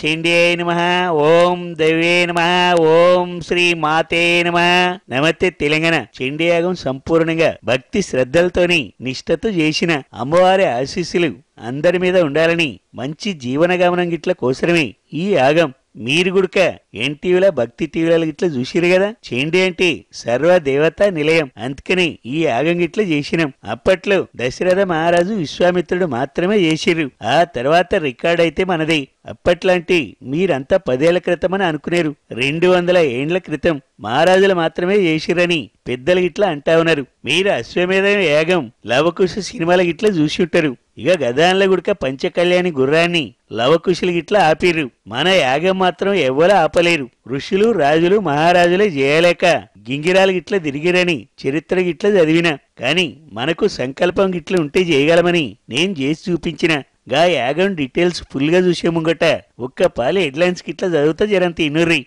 చండ్యాయ నమః, ఓం దైవే నమః, ఓం శ్రీ మాతే నమః. నమస్తే తెలంగాణ. చండీయాగం సంపూర్ణంగా భక్తి శ్రద్ధలతోని నిష్ఠతో చేసిన అమ్మవారి ఆశీస్సులు అందరి మీద ఉండాలని మంచి జీవనగమనం గిట్ల కోసరమే ఈ యాగం. మీరు గుడక ఎన్టీవీల భక్తి టీవీల గిట్ల చూసిరు కదా. చండి అంటే సర్వ దేవతా నిలయం, అందుకని ఈ యాగం గిట్ల చేసినాం. అప్పట్లో దశరథ మహారాజు విశ్వామిత్రుడు మాత్రమే చేసిర్రు, ఆ తర్వాత రికార్డ్ అయితే మనదే. అప్పట్లాంటి మీరంతా 10 ఏళ్ల క్రితం అని అనుకునేరు. 200 ఏండ్ల క్రితం మహారాజులు మాత్రమే చేసిరని పెద్దలు గిట్లా అంటా ఉన్నారు. మీరు అశ్వమేధ యాగం లవకుశ సినిమాల గిట్లా చూసి ఉంటారు. ఇక గదాన్ల గుడక పంచకళ్యాణి గుర్రాన్ని లవకుశులు గిట్లా ఆపిర్రు. మన యాగం మాత్రం ఎవ్వరూ ఆపలేరు. ఋషులు రాజులు మహారాజులే చేయలేక గింగిరాలు గిట్లా తిరిగిరని చరిత్ర గిట్లా చదివిన. కాని మనకు సంకల్పం గిట్లా ఉంటే చేయగలమని నేను చేసి చూపించిన. గా యాగం డీటెయిల్స్ ఫుల్ గా చూసే ముంగట ఒక్క పాలి హెడ్లైన్స్ గిట్లా చదువుతా జరంత ఇన్నుర్రి.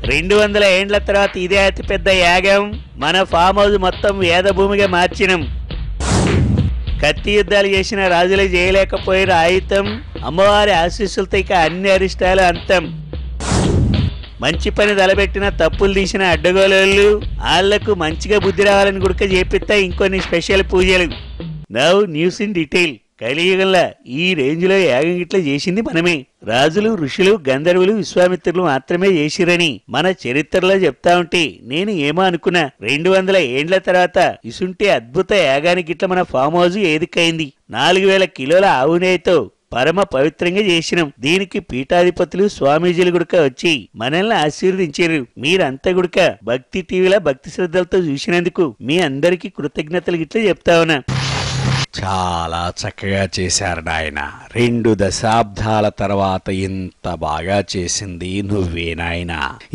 200 ఏండ్ల తర్వాత ఇదే అతిపెద్ద యాగం. మన ఫామ్ హౌస్ మొత్తం వేద భూమిగా మార్చినం. కత్తి యుద్ధాలు చేసిన రాజులే చేయలేకపోయారు ఆయుధం. అమ్మవారి ఆశీస్సులతో ఇక అన్ని అరిష్టాలు అంతం. మంచి పని తలబెట్టిన తప్పులు తీసిన అడ్డగోలు వాళ్లకు మంచిగా బుద్ధి రావాలని గుడక చేపిస్తా ఇంకొన్ని స్పెషల్ పూజలు. Now news in detail. కలియుగంలా ఈ రేంజ్ లో యాగం గిట్లా చేసింది మనమే. రాజులు ఋషులు గంధర్వులు విశ్వామిత్రులు మాత్రమే చేసిరని మన చరిత్రలో చెప్తా ఉంటే నేను ఏమో అనుకున్నా. 200 ఏండ్ల తర్వాత ఇసుంటే అద్భుత యాగానికి గిట్ల మన ఫామ్ హౌస్ ఏదికైంది. 4000 కిలోల ఆవు నెయ్యితో పరమ పవిత్రంగా చేసినాం. దీనికి పీఠాధిపతులు స్వామీజీలు గుడక వచ్చి మనల్ని ఆశీర్వదించారు. మీరంతా గుడక భక్తి టీవీలో భక్తి శ్రద్ధలతో చూసినందుకు మీ అందరికీ కృతజ్ఞతలు గిట్లా చెప్తా ఉన్నా. చాలా చక్కగా చేశారు నాయన. 2 దశాబ్దాల తర్వాత ఇంత బాగా చేసింది నువ్వే నాయన.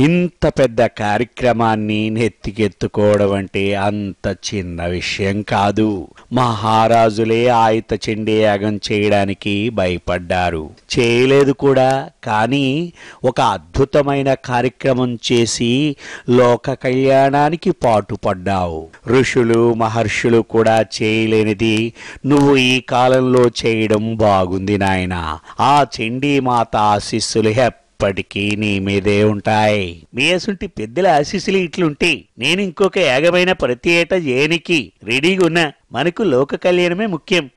ఇంత పెద్ద కార్యక్రమాన్ని నెత్తికెత్తుకోవడం అంటే అంత చిన్న విషయం కాదు. మహారాజులే ఆయుత చండీ యాగం చేయడానికి భయపడ్డారు, చేయలేదు కూడా. కానీ ఒక అద్భుతమైన కార్యక్రమం చేసి లోక కళ్యాణానికి పాటుపడ్డావు. ఋషులు మహర్షులు కూడా చేయలేనిది నువ్వు ఈ కాలంలో చేయడం బాగుంది నాయన. ఆ చండీమాత ఆశీస్సులు ఎప్పటికీ నీ మీదే ఉంటాయి. మీ అసుంటి పెద్దల ఆశీస్సులు ఇట్లుంటే నేను ఇంకొక యాగమైన ప్రతి ఏటా చేయనికి రెడీగా ఉన్నా. మనకు లోక కళ్యాణమే ముఖ్యం.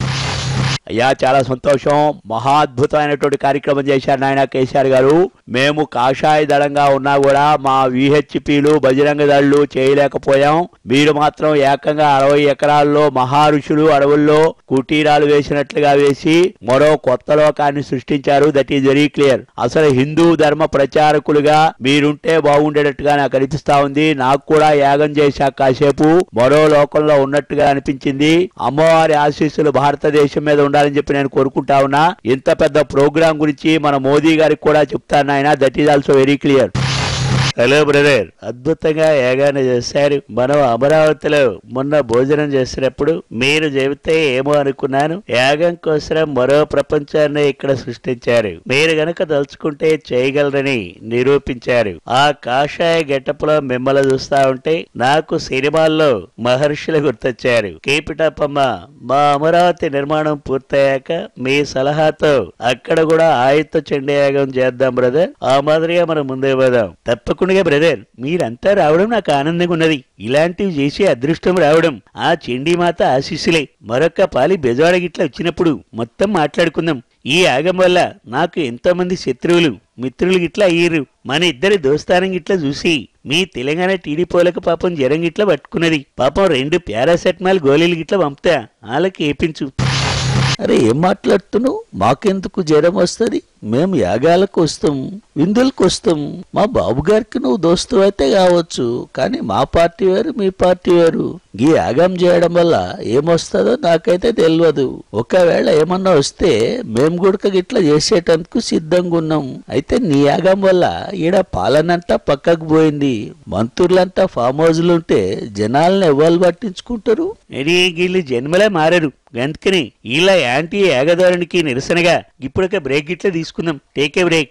అయ్యా చాలా సంతోషం. మహాద్భుతమైనటువంటి కార్యక్రమం చేశారు నాయన కేసీఆర్ గారు. మేము కాషాయ దళంగా ఉన్నా కూడా మా విహెచ్పిలు బజరంగ దళ్ళు చేయలేకపోయాం. మీరు మాత్రం ఏకంగా 60 ఎకరాల్లో మహారుషులు అడవుల్లో కుటీరాలు వేసినట్లుగా వేసి మరో కొత్త లోకాన్ని సృష్టించారు. That is very clear. అసలు హిందూ ధర్మ ప్రచారకులుగా మీరుంటే బాగుండేటట్టుగా నాకు అనిపిస్తా ఉంది. నాకు కూడా యాగం చేశాక కాసేపు మరో లోకంలో ఉన్నట్టుగా అనిపించింది. అమ్మవారి ఆశీస్సులు భారతదేశం మీద ఉండాలని చెప్పి నేను కోరుకుంటా ఉన్నా. ఇంత పెద్ద ప్రోగ్రాం గురించి మన మోదీ గారికి కూడా చెప్తాను ఆయన. That is also very clear. Hello brother, అద్భుతంగా యాగాన్ని చేశారు. మనం అమరావతిలో మొన్న భోజనం చేసినప్పుడు మీరు చెబితే ఏమో అనుకున్నాను. యాగం కోసం మరో ప్రపంచాన్ని ఇక్కడ సృష్టించారు. మీరు గనక తలుచుకుంటే చేయగలరని నిరూపించారు. ఆ కాషాయ గెటప్ లో మిమ్మల్ని చూస్తా ఉంటే నాకు సినిమాల్లో మహర్షులు గుర్తొచ్చారు. కేపిటప్పమ్మ, మా అమరావతి నిర్మాణం పూర్తయ్యాక మీ సలహాతో అక్కడ కూడా ఆయుత చండీ యాగం చేద్దాం బ్రదర్. ఆ మాదిరిగా మనం ముందే పోదాం. తప్పకుండా బ్రదర్, మీరంతా రావడం నాకు ఆనందంగా ఉన్నది. ఇలాంటివి చేసే అదృష్టం రావడం ఆ చండీమాత ఆశీస్సులే. మరొక పాలి బెజవాడ గిట్లా వచ్చినప్పుడు మొత్తం మాట్లాడుకుందాం. ఈ యాగం వల్ల నాకు ఎంతో మంది శత్రువులు మిత్రులు గిట్లా అయ్యారు. మన ఇద్దరి దోస్తానం గిట్లా చూసి మీ తెలంగాణ టీడీపోలకు పాపం జ్వరం గిట్లా పట్టుకున్నది. పాపం 2 పారాసెటమాల్ గోళీలు గిట్లా పంపుతా వాళ్ళకి ఏపించు. అరే ఏం మాట్లాడుతున్నావు? మాకెందుకు జ్వరం వస్తుంది? మేము యాగాలకు వస్తాం, విందులకు వస్తాం. మా బాబు గారికి నువ్వు దోస్తు అయితే కావచ్చు, కానీ మా పార్టీ వేరు మీ పార్టీ వేరు. ఈ యాగం చేయడం వల్ల ఏమొస్తుందో నాకైతే తెలియదు. ఒకవేళ ఏమన్నా వస్తే మేము కూడా గిట్లా చేసేటందుకు సిద్ధంగా ఉన్నాం. అయితే నీ యాగం వల్ల ఈడ పాలనంతా పక్కకు పోయింది. మంత్రులంతా ఫామ్ హౌస్లు ఉంటే జనాలను ఎవరు పట్టించుకుంటారు? వీళ్ళు జన్మలే మారరు. అందుకని ఇలా యాంటీ యాగధోరణికి నిరసనగా ఇప్పుడొక బ్రేక్ గిట్లా తీసుకుందాం. Take a break.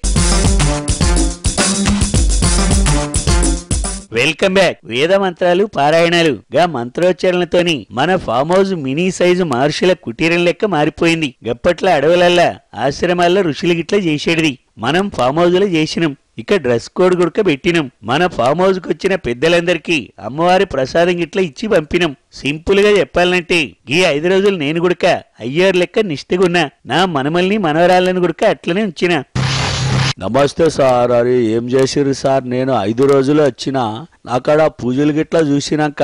Welcome back. వేద మంత్రాలు పారాయణాలు గా మంత్రోచ్చరణలతోని మన ఫామ్ హౌస్ మినీ సైజు మహర్షుల కుటీరం లెక్క మారిపోయింది. గప్పట్ల అడవులల్లా ఆశ్రమాల్లో ఋషులు గిట్లా చేసేటిది. మనం ఫామ్ హౌస్ లో చేసినాం. ఇక డ్రెస్ కోడ్ గుడక పెట్టినాం. మన ఫామ్ హౌస్ కు వచ్చిన పెద్దలందరికీ అమ్మవారి ప్రసాదం గిట్లా ఇచ్చి పంపినాం. సింపుల్ గా చెప్పాలంటే ఈ 5 రోజులు నేను గుడక అయ్యారు లెక్క నిష్ఠగున్నా. నా మనమల్ని మనవరాళ్ళని గుడక అట్లనే ఉంచిన. నమస్తే సార్. అరే ఏం చేసిర్రు సార్? నేను 5 రోజులు వచ్చినా నాకాడ పూజలు గిట్లా చూసినాక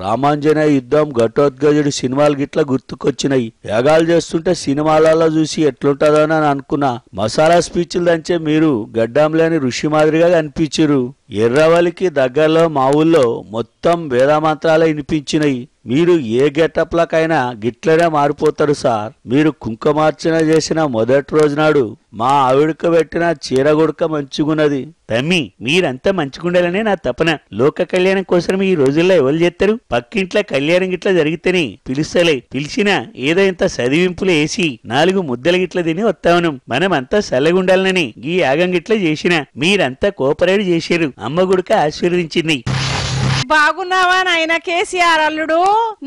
రామాంజనేయ యుద్ధం, ఘటోద్గజుడు సినిమాలు గిట్లా గుర్తుకొచ్చినాయి. యాగాలు చేస్తుంటే సినిమాలలో చూసి ఎట్లుంటదో అని అనుకున్నా. మసాలా స్పీచ్లు దంచే మీరు గడ్డం లేని ఋషి మాదిరిగా కనిపించిరు. ఎర్రవల్లికి దగ్గరలో మా ఊళ్ళో మొత్తం వేదమంత్రాలే వినిపించినాయి. మీరు ఏ గెటప్లకైనా గిట్లనే మారిపోతారు సార్. మీరు కుంకుమార్చన చేసిన మొదటి రోజు నాడు మా ఆవిడకు పెట్టిన చీర గుడక మంచిగున్నది. తమ్మి మీరంతా మంచిగుండాలనే నా తపన. లోక కళ్యాణం కోసం ఈ రోజుల్లో ఎవరు చేస్తారు? పక్కింట్ల కళ్యాణం గిట్లా జరిగితేనే పిలుస్తలే. పిలిచినా ఏదో ఇంత చదివింపులు వేసి 4 ముద్దల గిట్ల తిని వస్తావును. మనం అంతా సల్లగుండాలని ఈ యాగం గిట్లా చేసిన. మీరంతా కోపరేట్ చేశారు. అమ్మ గుడక ఆశీర్వదించింది. బాగున్నావా నాయన కేసీఆర్ అల్లుడు?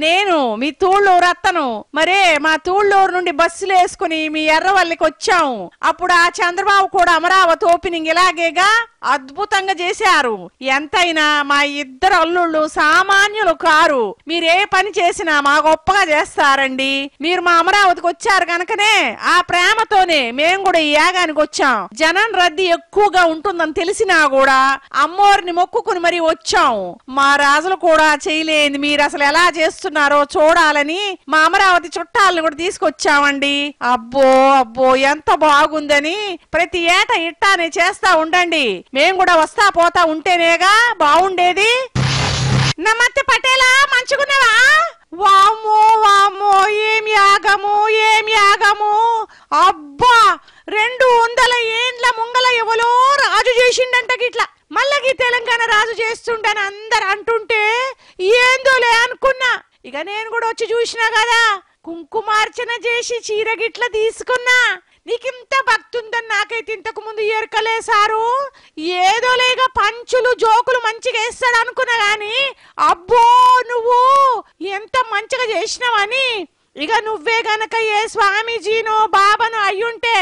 నేను మీ తూళ్ళూరు అత్తను. మరే మా తూళ్ళూరు నుండి బస్సులు వేసుకుని మీ ఎర్రవల్లికి వచ్చాము. అప్పుడు ఆ చంద్రబాబు కూడా అమరావతి ఓపెనింగ్ ఇలాగేగా అద్భుతంగా చేశారు. ఎంతైనా మా ఇద్దరు అల్లుళ్ళు సామాన్యులు కారు. మీరే పని చేసినా మా గొప్పగా చేస్తారండి. మీరు మా అమరావతికి వచ్చారు కనుకనే ఆ ప్రేమతోనే మేము కూడా ఈ యాగానికి వచ్చాం. జనం రద్దీ ఎక్కువగా ఉంటుందని తెలిసినా కూడా అమ్మోరిని మొక్కుకుని మరీ వచ్చాం. మా రాజులు కూడా చేయలేని మీరు అసలు ఎలా చేస్తున్నారో చూడాలని మా అమరావతి చుట్టాలను కూడా తీసుకొచ్చామండి. అబ్బో అబ్బో ఎంత బాగుందని ప్రతి ఏటా ఇట్టానే చేస్తా ఉండండి. మేము కూడా వస్తా పోతా ఉంటేనేగా బాగుండేది. నమస్తే పటేలా, మంచిగున్నావా? వామ్మో వామ్మో ఏం యాగము ఏం యాగము. అబ్బా 200 ఏండ్ల ముంగల ఎవలో రాజు చేసిండంట గిట్లా. మళ్ళీ తెలంగాణ రాజు చేస్తుండని అందరు అంటుంటే ఏందోలే అనుకున్నా. ఇక నేను కూడా వచ్చి చూసినా కదా, కుంకుమార్చన చేసి చీర గిట్ల తీసుకున్నా. నీకింత భక్తి ఉందని నాకైతే ఇంతకు ముందు ఎరకలే సారు. ఏదోలేగా పంచులు జోకులు మంచిగా వేస్తాడు అనుకున్నా గాని అబ్బో నువ్వు ఎంత మంచిగా చేసినావని. ఇక నువ్వే గనక ఏ స్వామీజీనో బాబానో అయ్యుంటే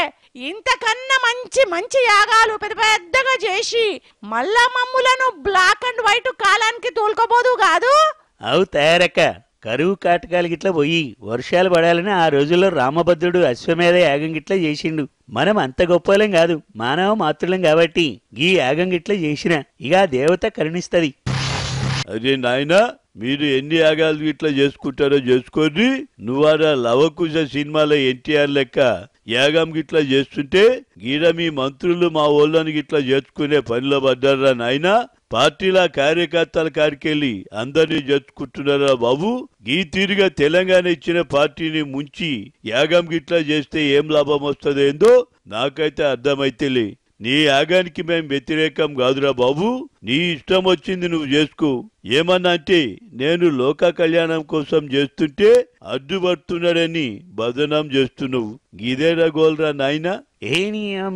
ఇంతకన్నా మంచి మంచి యాగాలు పెద్ద పెద్దగా చేసి మళ్ళా మమ్ములను బ్లాక్ అండ్ వైట్ కాలానికి తోలుకోబోదు కాదు. అవు తయారక్క. కరువు కాటకాలు గిట్లా పోయి వర్షాలు పడాలని ఆ రోజుల్లో రామభద్రుడు అశ్వమేధ యాగం గిట్లా చేసిండు. మనం అంత గొప్పలం కాదు, మానవ మాతృలం కాబట్టి ఈ యాగం గిట్లా చేసిన ఇక దేవత కరుణిస్తది. అదే నాయనా, మీరు ఎన్ని యాగాలు ఇట్లా చేసుకుంటారో చేసుకోండి. నువ్వారా లవకుశ సినిమాలో ఎన్టీఆర్ లెక్క యాగం గిట్లా చేస్తుంటే గీడ మీ మంత్రులు మా ఓళ్ళని గిట్లా చేసుకునే పనిలో పడ్డారా నాయనా? పార్టీల కార్యకర్తల కాడికెళ్ళి అందరినీ జరుపుకుంటున్నారా బాబు? ఈ తీరుగా తెలంగాణ ఇచ్చిన పార్టీని ముంచి యాగం గిట్లా చేస్తే ఏం లాభం వస్తుందేందో నాకైతే అర్థమైతేలే. నీ యాగానికి మేం వ్యతిరేకం కాదురా బాబు. నీ ఇష్టం వచ్చింది నువ్వు చేసుకో. ఏమన్నా అంటే నేను లోక కళ్యాణం కోసం చేస్తుంటే అడ్డుపడుతున్నాడని బదనాం చేస్తున్నావు. గిదేరా గోల్రా నాయనా?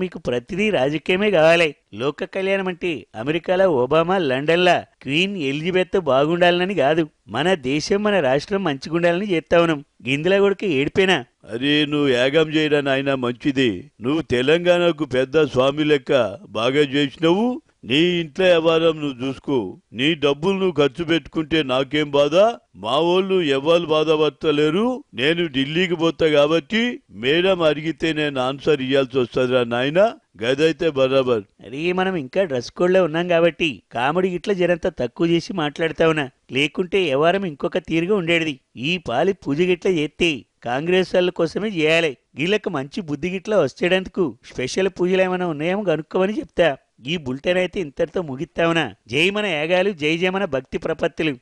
మీకు ప్రతిదీ రాజకీయమే కావాలి. లోక కళ్యాణం అంటే అమెరికాలో ఒబామా, లండన్లా క్వీన్ ఎలిజబెత్ బాగుండాలని కాదు. మన దేశం మన రాష్ట్రం మంచిగుండాలని చేస్తా ఉన్నాం. గిందుల కొడుకు ఏడిపోయినా. అరే నువ్వు యాగం చేయరా నాయనా, మంచిది. నువ్వు తెలంగాణకు పెద్ద స్వామి లెక్క బాగా చేసినవు. నీ ఇంట్లో వ్యవహారం నువ్వు చూసుకో. నీ డబ్బులు నువ్వు ఖర్చు పెట్టుకుంటే నాకేం బాధ? మా వాళ్ళు ఎవరు బాధపడతలేరు. నేను ఢిల్లీకి పోతా కాబట్టి మేడం అడిగితే నేను ఆన్సర్ ఇవ్వాల్సి వస్తుందిరా నాయనా. గదైతే బరాబర్. అరే మనం ఇంకా డ్రెస్ కోడ్ లో ఉన్నాం కాబట్టి కామెడీ గిట్లా జరంతా తక్కువ చేసి మాట్లాడుతా ఉన్నా. లేకుంటే వ్యవహారం ఇంకొక తీరుగా ఉండేది. ఈ పాలి పూజ గిట్లా చేస్తే కాంగ్రెస్ వాళ్ళ కోసమే చేయాలి. వీళ్ళకి మంచి బుద్ధి గిట్లా వచ్చేటందుకు స్పెషల్ పూజలు ఏమైనా ఉన్నాయేమో కనుక్కోమని చెప్తా. ఈ బులెటిన్ అయితే ఇంతటితో ముగిస్తావునా. జై మన యాగాలు, జై జయ మన భక్తి ప్రపత్తులు.